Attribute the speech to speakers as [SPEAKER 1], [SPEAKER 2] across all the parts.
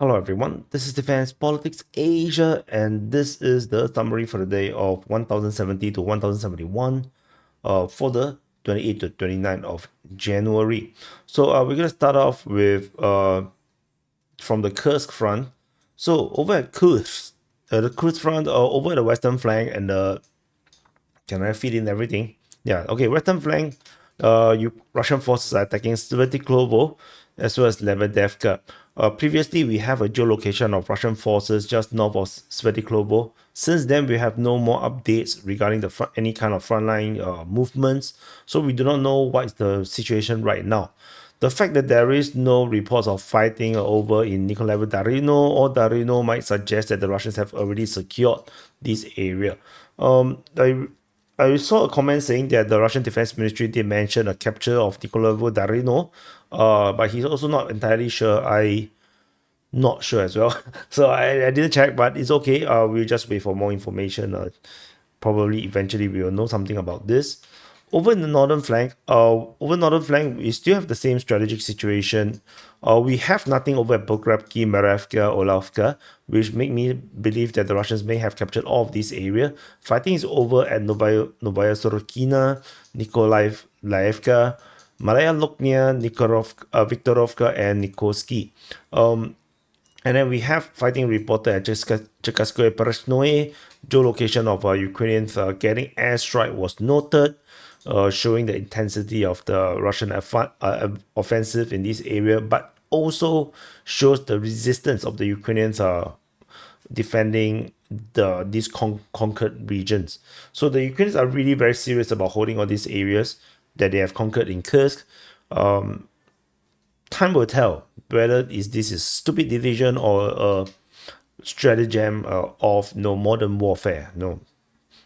[SPEAKER 1] Hello everyone, this is Defense Politics Asia, and this is the summary for the day of 1070 to 1071 for the 28th to 29th of January. So we're going to start off with from the Kursk front. So over at Kursk, the Kursk front, over at the western flank, and can I feed in everything? Yeah, okay, western flank, Russian forces are attacking Svertiklovo as well as Lebedevka. Previously, we have a geolocation of Russian forces just north of Svertiklovo. Since then, we have no more updates regarding any kind of frontline movements, so we do not know what is the situation right now. The fact that there is no reports of fighting over in Nikolaevo Darino or Darino might suggest that the Russians have already secured this area. I saw a comment saying that the Russian Defense Ministry did mention a capture of Nikolaevo Darino, but he's also not entirely sure. Not sure as well. So I didn't check, but it's okay. We'll just wait for more information. Probably eventually we will know something about this. Over northern flank, we still have the same strategic situation. We have nothing over at Pograbki, Merevka, Olavka, which make me believe that the Russians may have captured all of this area. Fighting is over at Novaya Sorokina, Nikolaevka, Malaya Luknia, Viktorovka, and Nikorsky. And then we have fighting reported at Chekaskoye Pereshnoe. Geolocation of Ukrainians getting airstrike was noted, showing the intensity of the Russian offensive in this area, but also shows the resistance of the Ukrainians defending these conquered regions. So the Ukrainians are really very serious about holding all these areas that they have conquered in Kursk. Time will tell whether this is stupid division or a stratagem of modern warfare. No,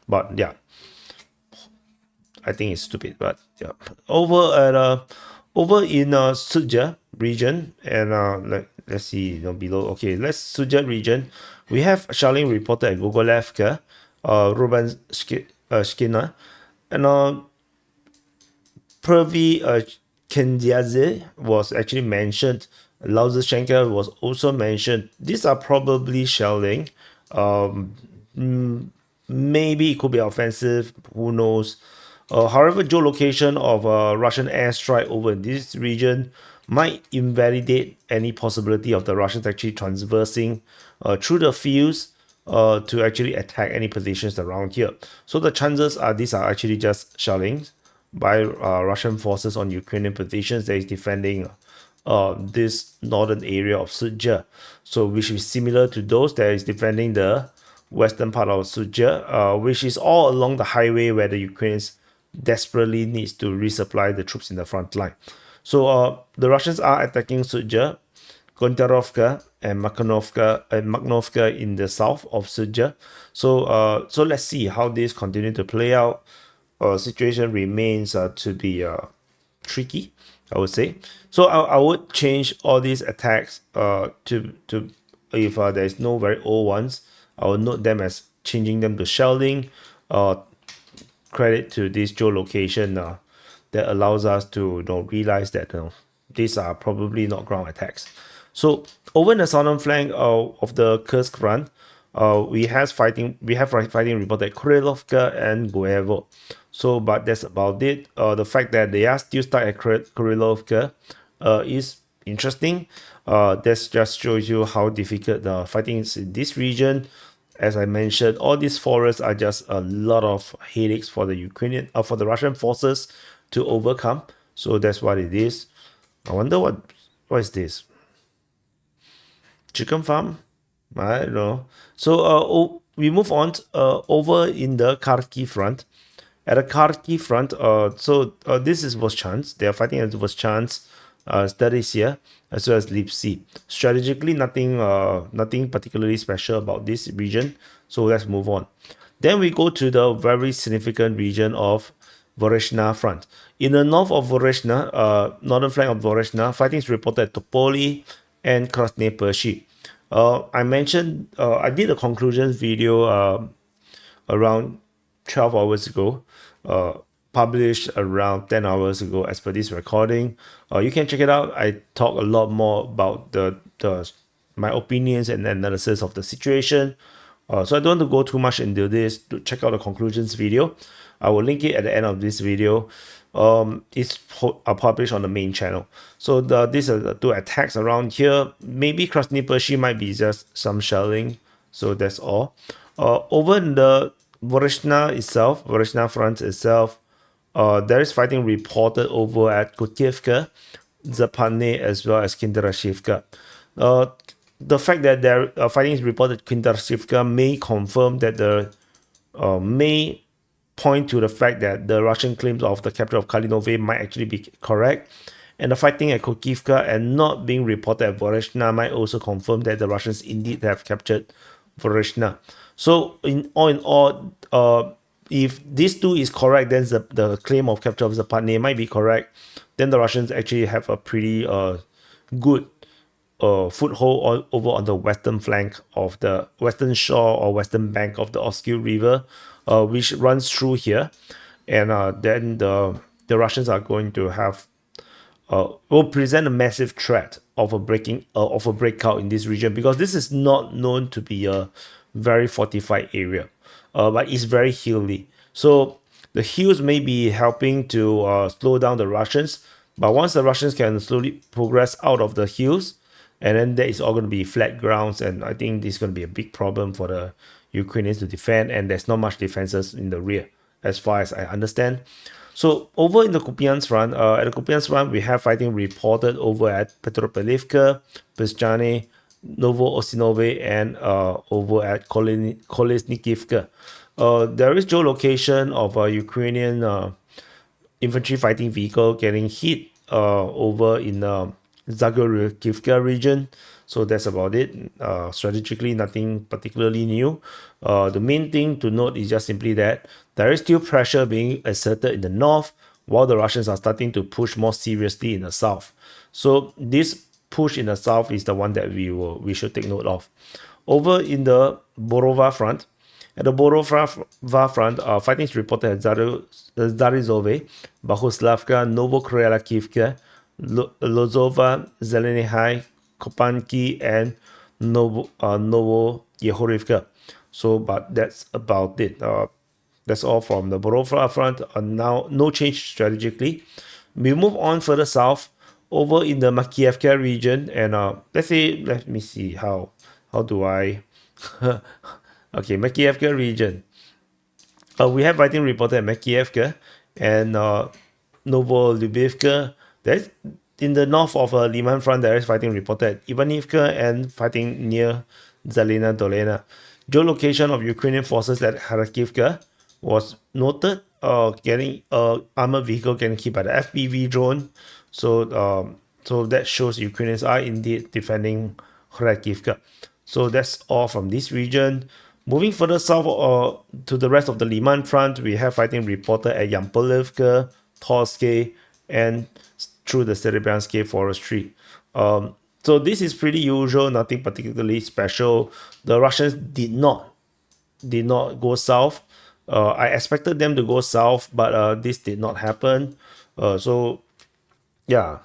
[SPEAKER 1] but yeah, I think it's stupid. But yeah, over in Suja region, and let's see, below. Okay, let's Suja region. We have shelling reported at Gogolevka, Ruben Skinner, and Pervy Kendiaze was actually mentioned. Lauzeshenka was also mentioned. These are probably shelling. Maybe it could be offensive. Who knows? However, geolocation of a Russian airstrike over this region might invalidate any possibility of the Russians actually transversing through the fields to actually attack any positions around here. So the chances are these are actually just shelling by Russian forces on Ukrainian positions that is defending this northern area of Sudzha. So which is similar to those that is defending the western part of Sudzha, which is all along the highway where the Ukrainians desperately needs to resupply the troops in the front line. So the Russians are attacking Sudzha, Gontarovka and Makhnovka in the south of Sudzha. So let's see how this continue to play out. Situation remains to be tricky, I would say. So I would change all these attacks to if there is no very old ones, I will note them as changing them to shelling. Credit to this geolocation that allows us to realize that these are probably not ground attacks. So over in the southern flank of the Kursk front, we have fighting reported at Kurilovka and Goevo. So, but that's about it. The fact that they are still stuck at Kurilovka is interesting. That just shows you how difficult the fighting is in this region. As I mentioned, all these forests are just a lot of headaches for the for the Russian forces to overcome. So that's what it is. I wonder what is this? Chicken farm? I don't know. So we move on over in the Kharkiv front. At the Kharkiv front, this is Voschansk. They are fighting at Voschansk, Starissia, as well as Lipsy. Strategically, nothing particularly special about this region. So let's move on. Then we go to the very significant region of Voreshna front. In the north of Voreshna, northern flank of Voreshna, fighting is reported at Topoli and Krasny Pershi. I mentioned, I did a conclusions video around 12 hours ago, published around 10 hours ago as per this recording. You can check it out. I talk a lot more about the my opinions and analysis of the situation. So I don't want to go too much into this. To check out the conclusions video, I will link it at the end of this video. It's published on the main channel. So these are the two attacks around here. Maybe Krasny Pershi might be just some shelling. So that's all. Over in the Vorishna front itself, there is fighting reported over at Kotievka, Zapadne, as well as Kinderashivka. The fact that there fighting is reported at Kinderashivka may confirm that the may point to the fact that the Russian claims of the capture of Kalinove might actually be correct. And the fighting at Kokivka and not being reported at Vorishna might also confirm that the Russians indeed have captured Vorishna. So in all, if these two is correct, then the claim of capture of Zapadne might be correct. Then the Russians actually have a pretty good foothold over on the western flank of the western shore or western bank of the Oskil River, which runs through here. And then the Russians are going to have will present a massive threat of a breakout in this region, because this is not known to be a very fortified area, but it's very hilly. So the hills may be helping to slow down the Russians, but once the Russians can slowly progress out of the hills, and then that is all going to be flat grounds, and I think this is going to be a big problem for the Ukrainians to defend, and there's not much defenses in the rear, as far as I understand. So over in the Kupiansk front, at the Kupiansk front, we have fighting reported over at Petropavlivka, Pyzhane, Novo-Osinove, and over at Kolesnikivka. There is geolocation of a Ukrainian infantry fighting vehicle getting hit over in Zagorivka region. So that's about it. Strategically, nothing particularly new. The main thing to note is just simply that there is still pressure being exerted in the north, while the Russians are starting to push more seriously in the south. So this push in the south is the one that we should take note of. Over in the Borova front, at the Borova front, fighting is reported at Zarizove, Bahuslavka, Novokryakivka, Lozova, Zelenihai, Kopanki, and Novo-Yehorivka. So, but that's about it. That's all from the Borova front. Now, no change strategically. We move on further south, over in the Makievka region, and let me see how do I. Okay, Makievka region. We have fighting reported at Makievka and Novolubivka. There's in the north of Liman front. There is fighting reported at Ivanivka and fighting near Zalina Dolena. Geolocation of Ukrainian forces at Kharkivka was noted. Getting armored vehicle getting hit by the FPV drone. So so that shows Ukrainians are indeed defending Kharkivka. So that's all from this region. Moving further south to the rest of the Liman front, we have fighting reported at Yampolivka, Torske, and through the Serebryansky forestry. So this is pretty usual, nothing particularly special. The Russians did not go south. I expected them to go south, but this did not happen. So yeah,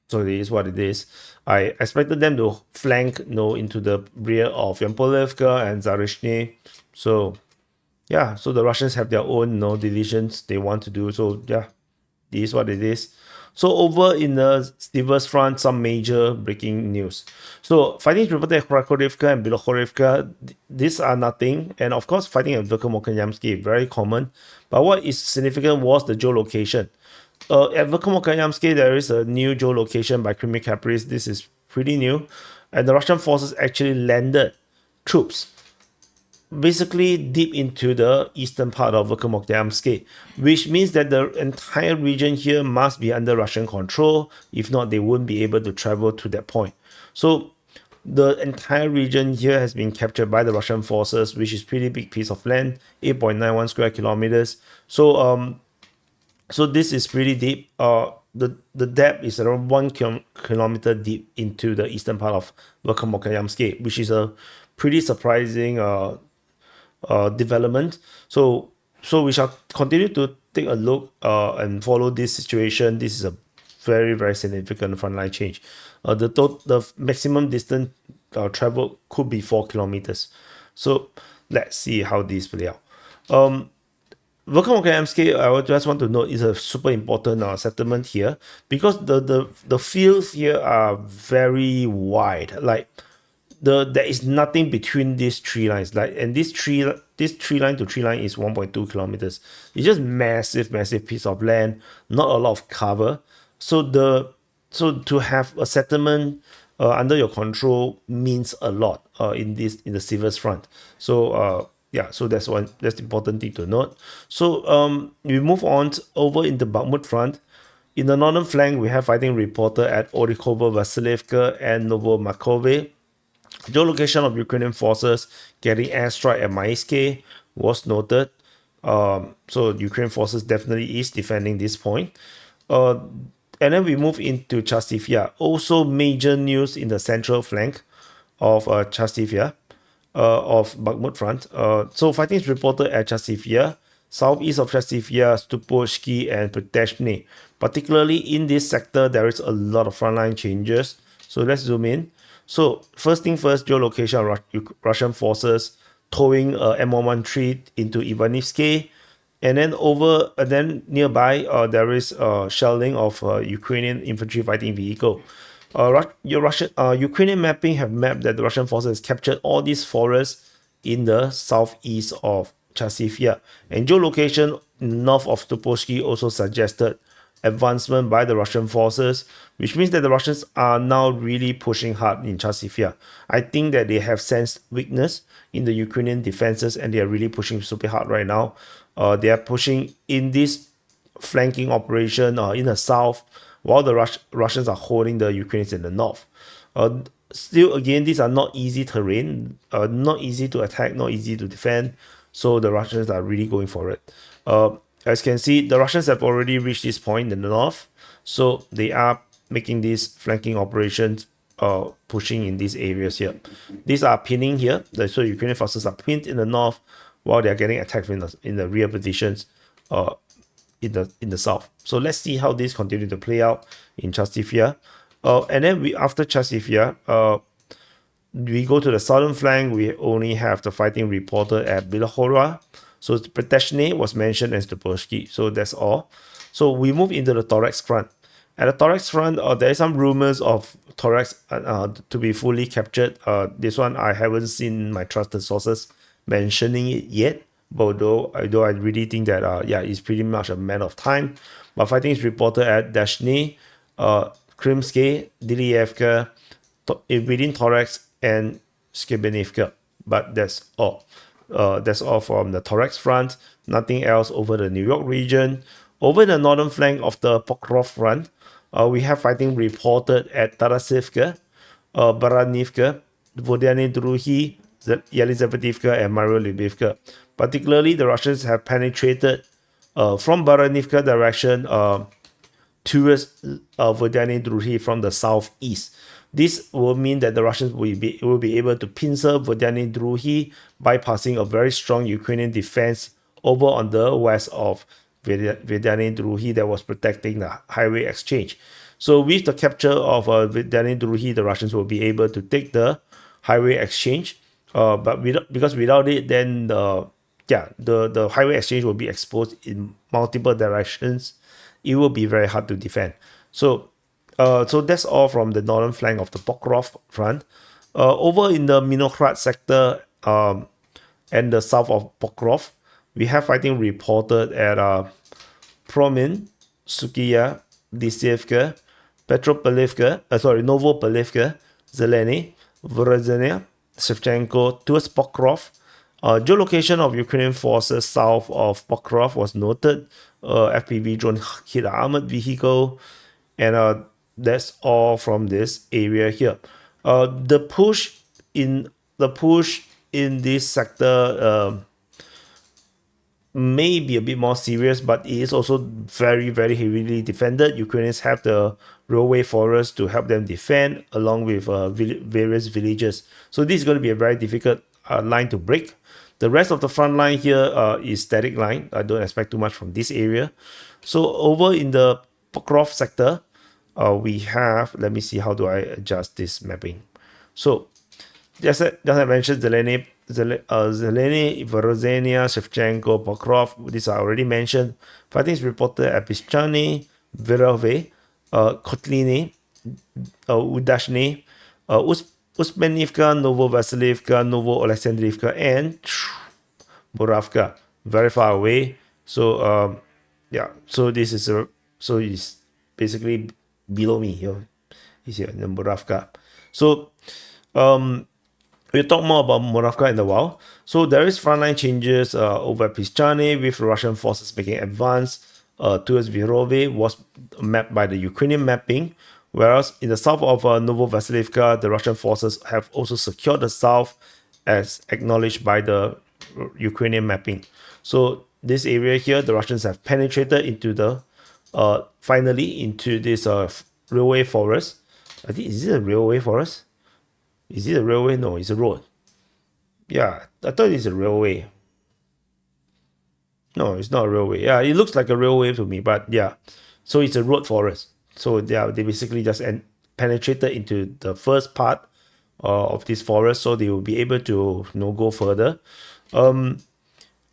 [SPEAKER 1] so it is what it is. I expected them to flank into the rear of Yampolivka and Zarishny. So yeah, so the Russians have their own divisions they want to do. So yeah, it is what it is. So over in the Stivers front, some major breaking news. So fighting is reported at Kharkovivka and Bilohorivka. These are nothing. And of course, fighting at Verkhomokalyamsky, very common. But what is significant was the geolocation. At Verkhomokalyamsky, there is a new geolocation by Crimea Caprice. This is pretty new. And the Russian forces actually landed troops basically deep into the eastern part of Verkhomokalyamsky, which means that the entire region here must be under Russian control. If not, they wouldn't be able to travel to that point. So the entire region here has been captured by the Russian forces, which is pretty big piece of land, 8.91 square kilometers. So so this is pretty deep. The depth is around 1 kilometer deep into the eastern part of Verkhomokalyamsky, which is a pretty surprising development. So we shall continue to take a look and follow this situation. This is a very, very significant frontline change. The maximum distance traveled could be 4 kilometers. So let's see how these play out. Volkanovka I just want to note is a super important settlement here because the fields here are very wide. Like there is nothing between these tree lines. Like and this tree line to tree line is 1.2 kilometers. It's just massive piece of land, not a lot of cover. So to have a settlement under your control means a lot in the Sivers front. So yeah, so that's the important thing to note. So we move on over in the Bakhmut front. In the northern flank, we have fighting reported at Orikhovo, Vasilivka, and Novomakove. Geolocation of Ukrainian forces getting airstrike at Maiske was noted. So Ukrainian forces definitely is defending this point. Uh, and then we move into Chasivya. Also major news in the central flank of Chasivya, of Bakhmut front. So fighting is reported at Chasivya, southeast of Chasivya, Stupovsky, and Proteshny. Particularly in this sector, there is a lot of frontline changes. So let's zoom in. So first thing first, geolocation of Russian forces towing M113 into Ivanivsky, and then nearby there is shelling of Ukrainian infantry fighting vehicle. Ukrainian mapping have mapped that the Russian forces captured all these forests in the southeast of Chasivya, and geolocation north of Stupovsky also suggested advancement by the Russian forces, which means that the Russians are now really pushing hard in Chasivya. I think that they have sensed weakness in the Ukrainian defenses and they are really pushing super hard right now. They are pushing in this flanking operation in the south while the Russians are holding the Ukrainians in the north. Still, again, these are not easy terrain, not easy to attack, not easy to defend. So the Russians are really going for it. As you can see, the Russians have already reached this point in the north. So they are making these flanking operations, pushing in these areas here. These are pinning here. So Ukrainian forces are pinned in the north while they are getting attacked in the rear positions in the south. So let's see how this continue to play out in Chasivya. And then after Chasivya, we go to the southern flank. We only have the fighting reported at Bilohora. So Proteshny was mentioned as Stupovsky. So that's all. So we move into the Thorax front. At the Thorax front, there are some rumors of Thorax to be fully captured. This one I haven't seen my trusted sources mentioning it yet. But though I really think that yeah, it's pretty much a matter of time. But fighting is reported at Dashny, Krymsky, Dilievka, within Thorax and Skibinivka. But that's all. That's all from the Thorax front. Nothing else over the New York region. Over the northern flank of the Pokrov front, we have fighting reported at Tarasivka, Baranivka, Vodyane Druhi, Yelizavetivka, and Mariolubivka. Particularly, the Russians have penetrated from Baranivka direction towards Vodyane Druhi from the southeast. This will mean that the Russians will be able to pincer Vodyane Druhi, bypassing a very strong Ukrainian defense over on the west of Vodyane Druhi that was protecting the highway exchange. So with the capture of Vodyane Druhi, the Russians will be able to take the highway exchange. But because without it, then the highway exchange will be exposed in multiple directions. It will be very hard to defend. So that's all from the northern flank of the Pokrov front. Over in the Minokhrad sector and the south of Pokrov, we have fighting reported at Promin, Sukiya, Lisievka, Novopalivka, Zeleny, Vorozhenia, Shevchenko towards Pokrov. Geolocation of Ukrainian forces south of Pokrov was noted. FPV drone hit an armored vehicle, and that's all from this area here. The push in this sector may be a bit more serious, but it is also very, very heavily defended. Ukrainians have the railway forest to help them defend, along with various villages. So this is going to be a very difficult line to break. The rest of the front line here is static line. I don't expect too much from this area. So over in the Pokrov sector, we have, let me see how do I adjust this mapping. So just I mentioned, Zeleny, Vorozhenia, Shevchenko, Pokrov, these are already mentioned. Fighting is reported at Pischany, Virove, Kotliny, Udashny, Uspenivka, Novovasilivka, Novo Alexandrivka, and Boravka, very far away. So yeah, so this is so it's basically below me here. He's here in Boravka. So we'll talk more about Moravka in a while. So there is frontline changes over Pischany with Russian forces making advance towards Virove was mapped by the Ukrainian mapping, whereas in the south of Novovasilivka, the Russian forces have also secured the south as acknowledged by the Ukrainian mapping. So this area here, the Russians have penetrated into the finally into this railway forest. I think is it a railway forest? Is it a railway? No, it's a road. Yeah, I thought it's a railway. No, it's not a railway. Yeah, it looks like a railway to me, but yeah. So it's a road forest. So they basically just penetrated into the first part of this forest, so they will be able to go further.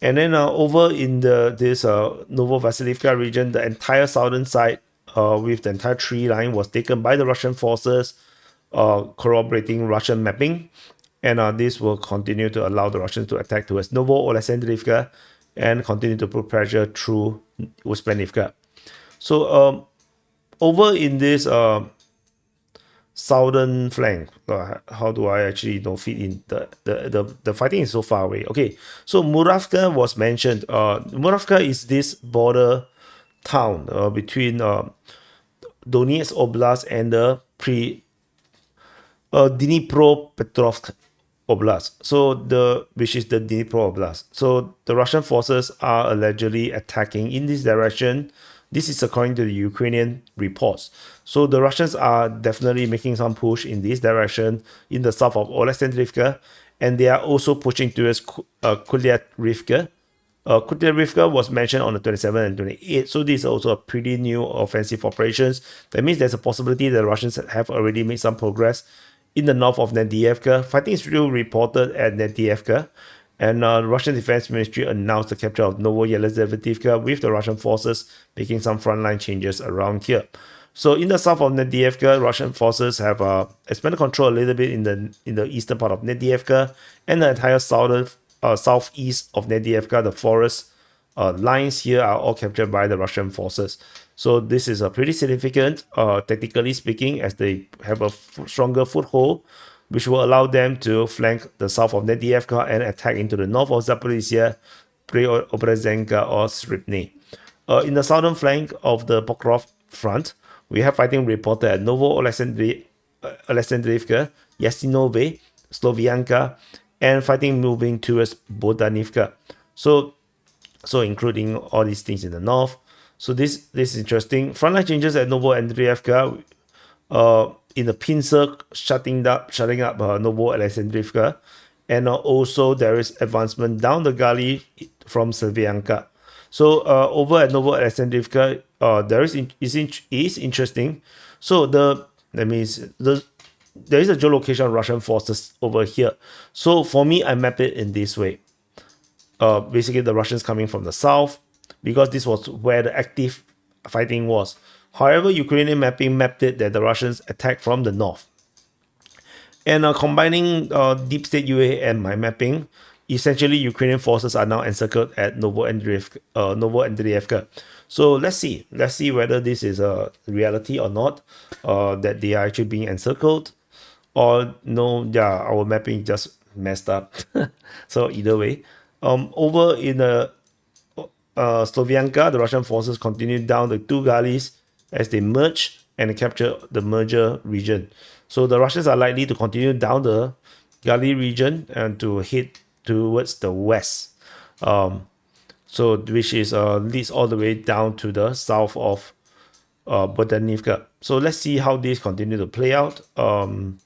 [SPEAKER 1] And then over in this Novovasilivka region, the entire southern side with the entire tree line was taken by the Russian forces, corroborating Russian mapping. And this will continue to allow the Russians to attack towards Novo Alexandrivka and continue to put pressure through Uspenivka. So over in this southern flank, how do I actually fit in the fighting is so far away. Okay, so Muravka was mentioned. Muravka is this border town between Donetsk Oblast and the Dnipropetrovsk Oblast. So which is the Dnipro Oblast. So the Russian forces are allegedly attacking in this direction. This is according to the Ukrainian reports. So the Russians are definitely making some push in this direction in the south of Alexandrivka, and they are also pushing towards Kulyarivka. Kutyarivka was mentioned on the 27th and 28th, so this is also a pretty new offensive operations. That means there's a possibility that the Russians have already made some progress in the north of Nedievka. Fighting is still reported at Nedievka, and the Russian Defense Ministry announced the capture of Novoyelizaveta with the Russian forces making some frontline changes around here. So in the south of Nedievka, Russian forces have expanded control a little bit in the eastern part of Nedievka, and the entire southeast of Nedievka. The forest lines here are all captured by the Russian forces. So this is a pretty significant, tactically speaking, as they have a stronger foothold, which will allow them to flank the south of Nedievka and attack into the north of Zaporizhia, Preobrazhenka, or Sripny. In the southern flank of the Pokrov front, we have fighting reported at Novo Alexandrivka, Yasinove, Slovianka, and fighting moving towards Bodanivka. So including all these things in the north. So this is interesting. Frontline changes at Novo Andrievka, in the pincer shutting up Novo Alexandrivka, and also there is advancement down the gully from Slovianka. So over at Novo Alexandrivka, there is interesting. So there is a geolocation of Russian forces over here. So for me, I map it in this way. Basically the Russians coming from the south, because this was where the active fighting was. However, Ukrainian mapping mapped it that the Russians attacked from the north. And combining Deep State UA and my mapping, essentially Ukrainian forces are now encircled at Novo Andrievka. So let's see whether this is a reality or not, that they are actually being encircled, or no, yeah, our mapping just messed up. So either way, over in the Slovianka, the Russian forces continued down the two gullies as they merge and capture the merger region. So the Russians are likely to continue down the gully region and to head towards the west. So which is leads all the way down to the south of Bodanivka. So let's see how this continue to play out. And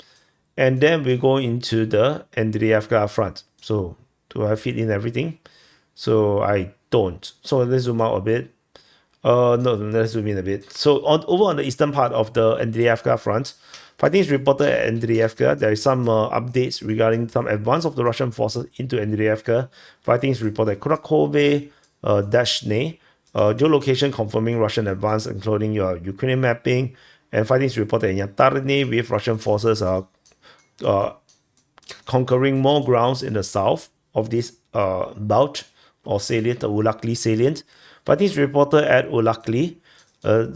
[SPEAKER 1] then we go into the Andrievka front. So do I fit in everything? So I don't. So let's zoom out a bit. No, let's zoom in a bit. So over on the eastern part of the Andriivka front, fighting is reported at Andriivka. There is some updates regarding some advance of the Russian forces into Andriivka. Fighting is reported at Krakove, Dashne. Geolocation confirming Russian advance, including your Ukrainian mapping. And fighting is reported in Yatarne with Russian forces uh, conquering more grounds in the south of this belt or salient, the Ulakli salient. Fighting is reported at Ulakli, uh,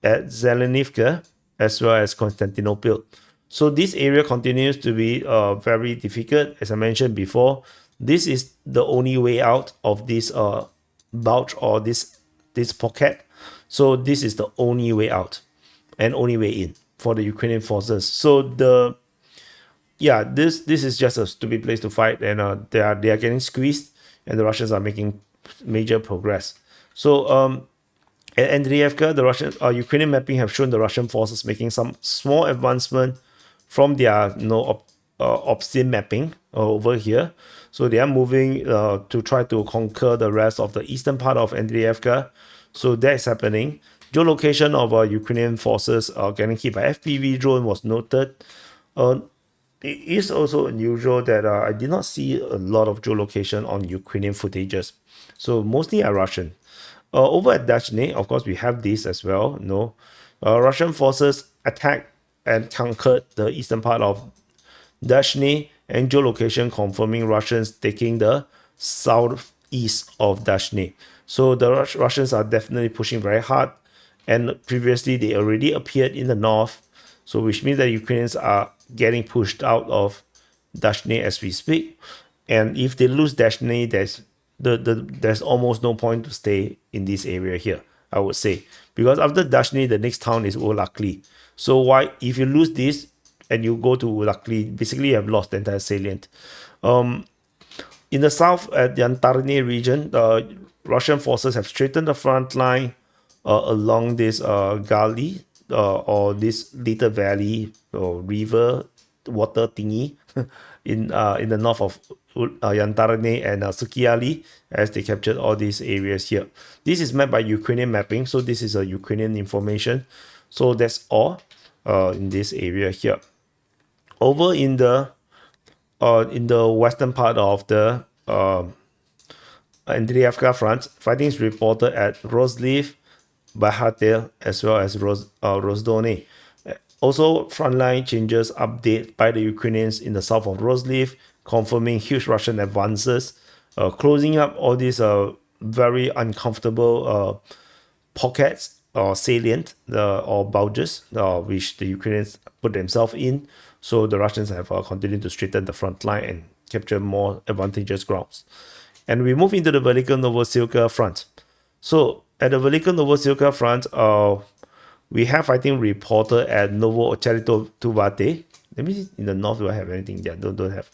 [SPEAKER 1] at Zelenivka, as well as Constantinople. So this area continues to be very difficult. As I mentioned before, this is the only way out of this bulge or this pocket. So this is the only way out and only way in for the Ukrainian forces. So this is just a stupid place to fight, and they are getting squeezed, and the Russians are making major progress. So at Andriivka, the Russian Ukrainian mapping have shown the Russian forces making some small advancement from their obscene mapping over here. So they are moving to try to conquer the rest of the eastern part of Andriivka. So that is happening. Geolocation of Ukrainian forces getting hit by FPV drone was noted. It is also unusual that I did not see a lot of geolocation on Ukrainian footages. So mostly are Russian. Over at Dachne, of course, we have this as well. No, Russian forces attacked and conquered the eastern part of Dashny, and geolocation confirming Russians taking the southeast of Dashny. So the Russians are definitely pushing very hard, and previously they already appeared in the north, so which means that Ukrainians are getting pushed out of Dashny as we speak. And if they lose Dashny, there's almost no point to stay in this area here, I would say, because after Dashny, the next town is Ulakli. So why, if you lose this and you go to Ulakli, basically you have lost the entire salient. In the south, at the Antarne region, Russian forces have straightened the front line along this gully or this little valley or river water thingy in the north of Yantarne and Sukiali, as they captured all these areas here. This is mapped by Ukrainian mapping, so this is a Ukrainian information. So that's all in this area here. Over in the western part of the Andriivka front, fighting is reported at Roslev, Bahatel, as well as Rozdone. Also, frontline changes update by the Ukrainians in the south of Roslev, confirming huge Russian advances, closing up all these very uncomfortable pockets or salient or bulges which the Ukrainians put themselves in. So the Russians have continued to straighten the front line and capture more advantageous grounds. And we move into the Velika Novosilka front. So at the Velika Novosilka front, we have fighting reported at Novo Ocharituvate. Let me see in the north, do I have anything? Yeah, don't have.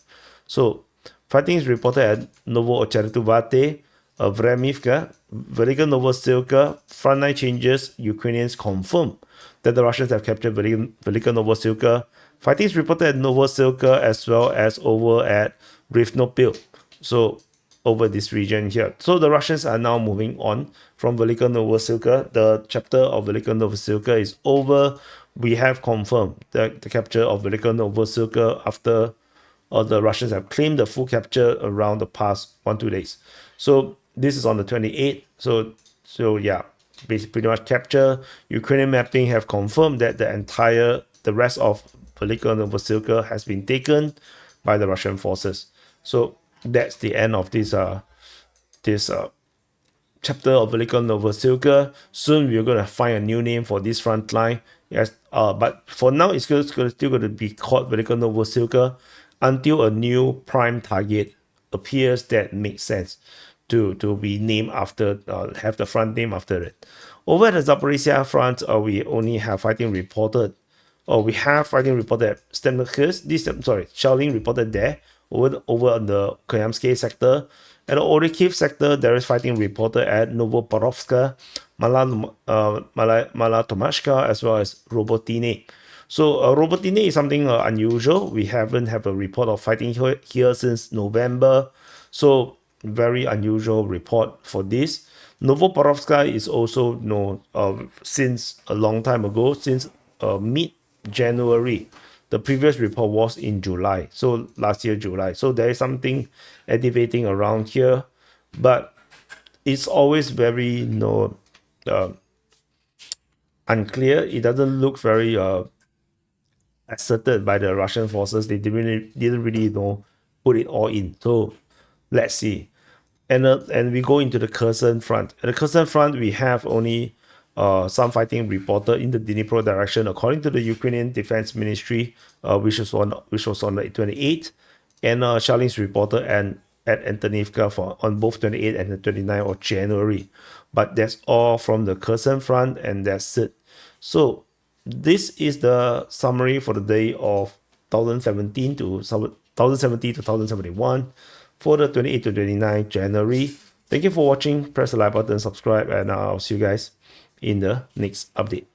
[SPEAKER 1] So fighting is reported at Novo Ocharituvate, Vremivka, Velika Novosilka. Frontline changes, Ukrainians confirm that the Russians have captured Velika Novosilka. Fighting is reported at Novosilka as well as over at Rivnopil. So over this region here. So the Russians are now moving on from Velika Novosilka. The chapter of Velika Novosilka is over. We have confirmed the capture of Velika Novosilka after the Russians have claimed the full capture around the past 1-2 days. So this is on the 28th. So yeah, basically pretty much capture. Ukrainian mapping have confirmed that the rest of Velika Novosilka has been taken by the Russian forces. So that's the end of this chapter of Velika Novosilka. Soon we're going to find a new name for this front line. Yes, but for now it's still going to be called Velika Novosilka until a new prime target appears that makes sense to be named after, have the front name after it. Over at the Zaporizhia front, we only have fighting reported. We have fighting reported at Stemnikis. Shelling reported there over on the Koyamsky sector. At the Orikhiv sector, there is fighting reported at Novoparovska, Malatomashka, as well as Robotine. So Robotine is something unusual. We haven't have a report of fighting here since November. So very unusual report for this. Novoparovska is also since a long time ago, since mid-January. The previous report was in July, so last year July. So there is something activating around here, but it's always very unclear. It doesn't look very asserted by the Russian forces. They didn't really put it all in. So let's see. And we go into the Kherson front. At the Kherson front, we have only some fighting reported in the Dnipro direction, according to the Ukrainian Defense Ministry, which was on the 28th, and shellings reported at Antonivka on both 28th and the 29th of January. But that's all from the Kherson front, and that's it. So this is the summary for the day of 1017 to 1071 for the 28th to 29th January. Thank you for watching. Press the like button, subscribe, and I'll see you guys in the next update.